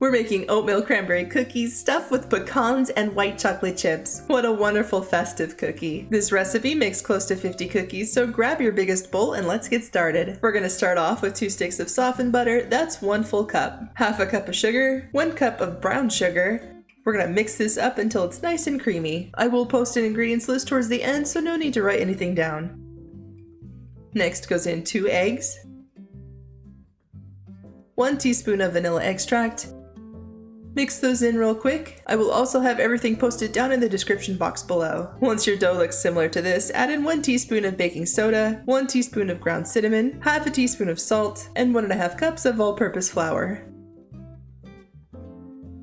We're making oatmeal cranberry cookies stuffed with pecans and white chocolate chips. What a wonderful festive cookie. This recipe makes close to 50 cookies, so grab your biggest bowl and let's get started. We're gonna start off with 2 sticks of softened butter, that's 1 full cup. Half a cup of sugar, 1 cup of brown sugar. We're gonna mix this up until it's nice and creamy. I will post an ingredients list towards the end, so no need to write anything down. Next goes in 2 eggs, 1 teaspoon of vanilla extract. Mix those in real quick. I will also have everything posted down in the description box below. Once your dough looks similar to this, add in 1 teaspoon of baking soda, 1 teaspoon of ground cinnamon, half a teaspoon of salt, and 1.5 cups of all-purpose flour.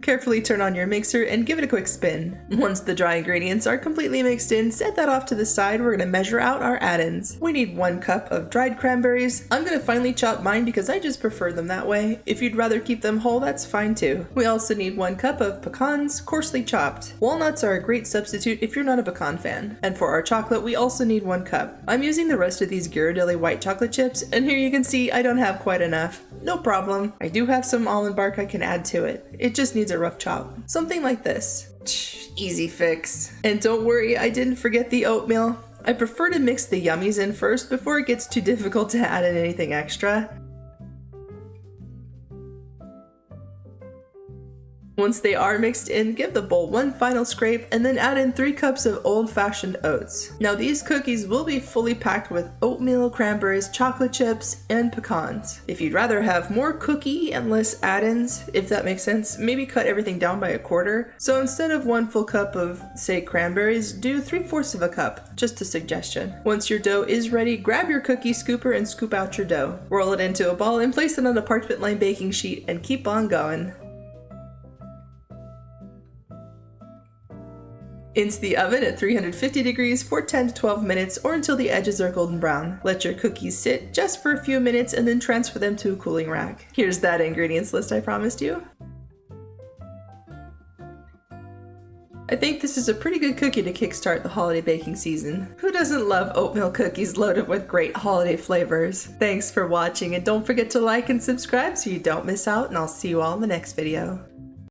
Carefully turn on your mixer and give it a quick spin. Once the dry ingredients are completely mixed in, set that off to the side. We're going to measure out our add-ins. We need 1 cup of dried cranberries. I'm going to finely chop mine because I just prefer them that way. If you'd rather keep them whole, that's fine too. We also need 1 cup of pecans, coarsely chopped. Walnuts are a great substitute if you're not a pecan fan. And for our chocolate, we also need 1 cup. I'm using the rest of these Ghirardelli white chocolate chips, and here you can see I don't have quite enough. No problem. I do have some almond bark I can add to it. It just needs a rough chop. Something like this. Easy fix. And don't worry, I didn't forget the oatmeal. I prefer to mix the yummies in first before it gets too difficult to add in anything extra. Once they are mixed in, give the bowl 1 final scrape and then add in 3 cups of old-fashioned oats. Now these cookies will be fully packed with oatmeal, cranberries, chocolate chips, and pecans. If you'd rather have more cookie and less add-ins, if that makes sense, maybe cut everything down by 1/4. So instead of 1 full cup of, say, cranberries, do 3/4 of a cup. Just a suggestion. Once your dough is ready, grab your cookie scooper and scoop out your dough. Roll it into a ball and place it on a parchment-lined baking sheet and keep on going. Into the oven at 350 degrees for 10 to 12 minutes or until the edges are golden brown. Let your cookies sit just for a few minutes and then transfer them to a cooling rack. Here's that ingredients list I promised you. I think this is a pretty good cookie to kickstart the holiday baking season. Who doesn't love oatmeal cookies loaded with great holiday flavors? Thanks for watching, and don't forget to like and subscribe so you don't miss out, and I'll see you all in the next video.